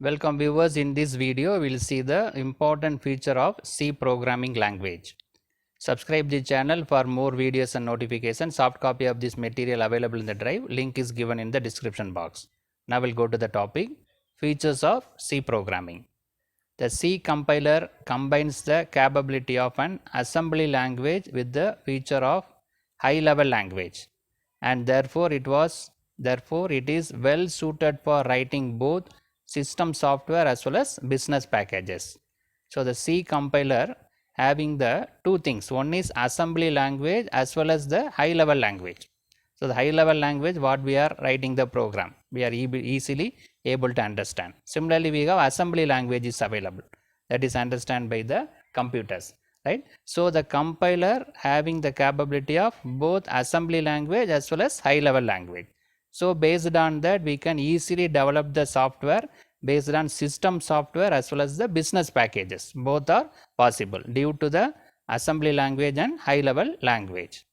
Welcome viewers. In this video, we will see the important feature of C programming language. Subscribe the channel for more videos and notifications. Soft copy of this material available in the drive. Link is given in the description box. Now we'll go to the topic, features of C programming. The C compiler combines the capability of an assembly language with the feature of high-level language, and therefore it is well suited for writing both system software as well as business packages. So the C compiler having the two things, one is assembly language as well as the high-level language. So the high-level language what we are writing the program, we are easily able to understand. Similarly, we have assembly language is available, that is understand by the computers, right? So the compiler having the capability of both assembly language as well as high-level language. So based on that, we can easily develop the software based on system software as well as the business packages. Both are possible due to the assembly language and high-level language.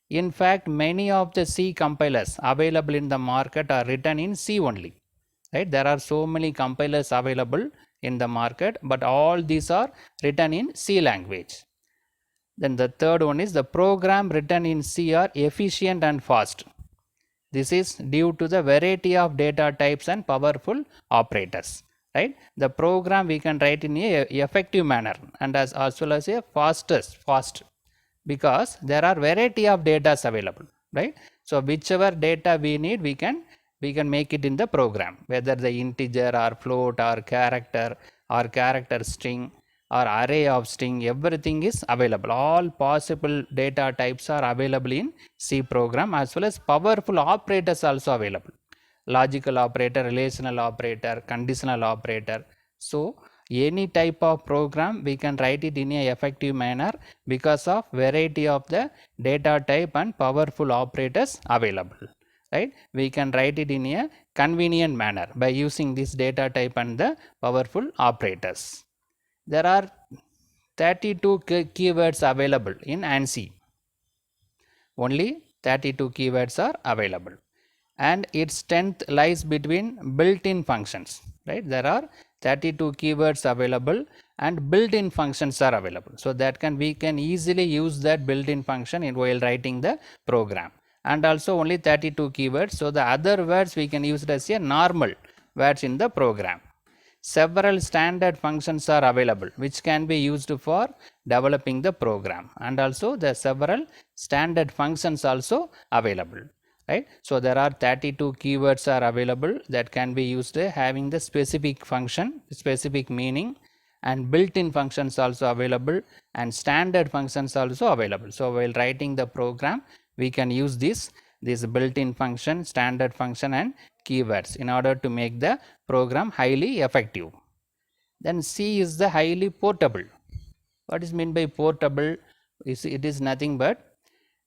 In fact, many of the C compilers available in the market are written in C only, right? There are so many compilers available in the market, but all these are written in C language. Then the third one is the program written in C are efficient and fast. This is due to the variety of data types and powerful operators, right? The program we can write in a effective manner and as well as a fast, because there are variety of data available, right? So whichever data we need, we can make it in the program, whether the integer or float or character string or array of string, everything is available. All possible data types are available in C program, as well as powerful operators also available. Logical operator, relational operator, conditional operator. So any type of program we can write it in a effective manner because of variety of the data type and powerful operators available, right? We can write it in a convenient manner by using this data type and the powerful operators. There are 32 keywords available in ANSI. Only 32 keywords are available, and its strength lies between built-in functions, right? There are 32 keywords available and built-in functions are available, so that we can easily use that built-in function while writing the program. And also only 32 keywords, so the other words we can use it as a normal words in the program. Several standard functions are available which can be used for developing the program, and also the several standard functions also available, right? So there are 32 keywords are available that can be used having the specific function, specific meaning, and built-in functions also available, and standard functions also available. So while writing the program, we can use this built-in function, standard function, and keywords in order to make the program highly effective. Then C is the highly portable. What is meant by portable? It is nothing but,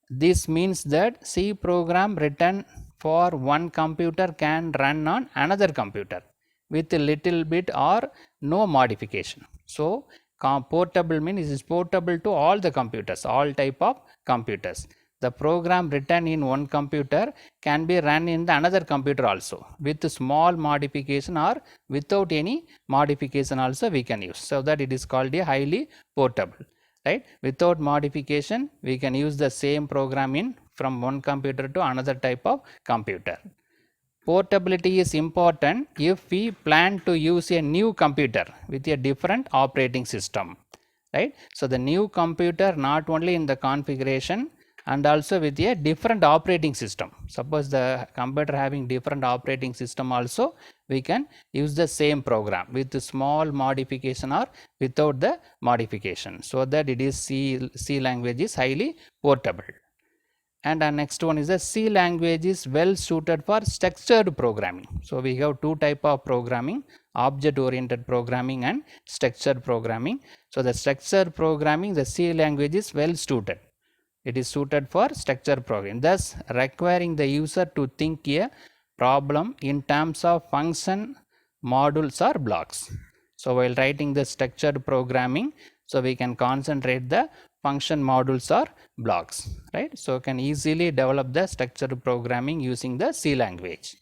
this means that C program written for one computer can run on another computer with a little bit or no modification. So portable means it is portable to all the computers, all type of computers. The program written in one computer can be run in the another computer also with small modification or without any modification also we can use. So that it is called a highly portable, right? Without modification we can use the same program in from one computer to another type of computer. Portability is important if we plan to use a new computer with a different operating system, right? So the new computer not only in the configuration and also with a different operating system. Suppose the computer having different operating system also, we can use the same program with small modification or without the modification, so that it is C language is highly portable. And our next one is the C language is well suited for structured programming. So we have two type of programming, object oriented programming and structured programming. So the structured programming, the C language is well suited. It is suited for structured programming, thus requiring the user to think a problem in terms of function, modules or blocks. So while writing the structured programming, so we can concentrate the function, modules or blocks, right? So can easily develop the structured programming using the C language.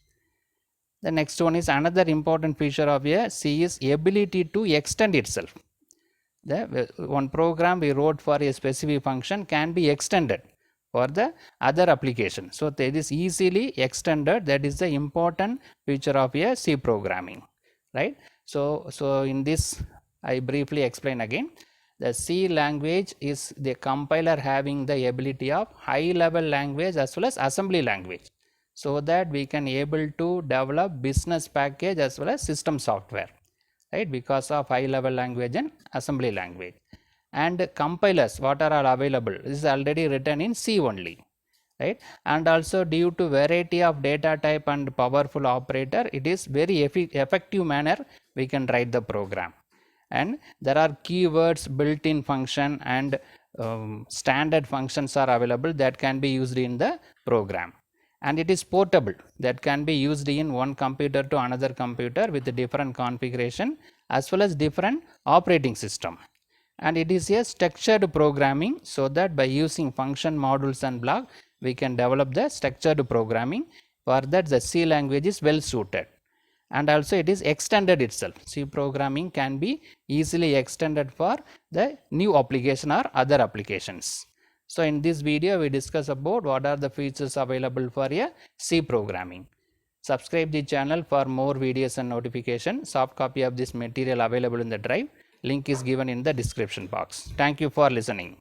The next one is another important feature of a C is ability to extend itself. The one program we wrote for a specific function can be extended for the other application. So that is easily extended. That is the important feature of a C programming, right? So in this I briefly explain again. The C language is the compiler having the ability of high level language as well as assembly language, so that we can able to develop business package as well as system software, right, because of high level language and assembly language. And compilers what are all available, this is already written in C only, right, and also due to variety of data type and powerful operator, it is very effective manner we can write the program. And there are keywords, built-in function and standard functions are available that can be used in the program. And it is portable, that can be used in one computer to another computer with a different configuration as well as different operating system. And it is a structured programming, so that by using function, modules and block we can develop the structured programming. For that the C language is well suited. And also it is extended itself. C programming can be easily extended for the new application or other applications. So in this video we discuss about what are the features available for a C programming. Subscribe the channel for more videos and notification. Soft copy of this material available in the drive. Link is given in the description box. Thank you for listening.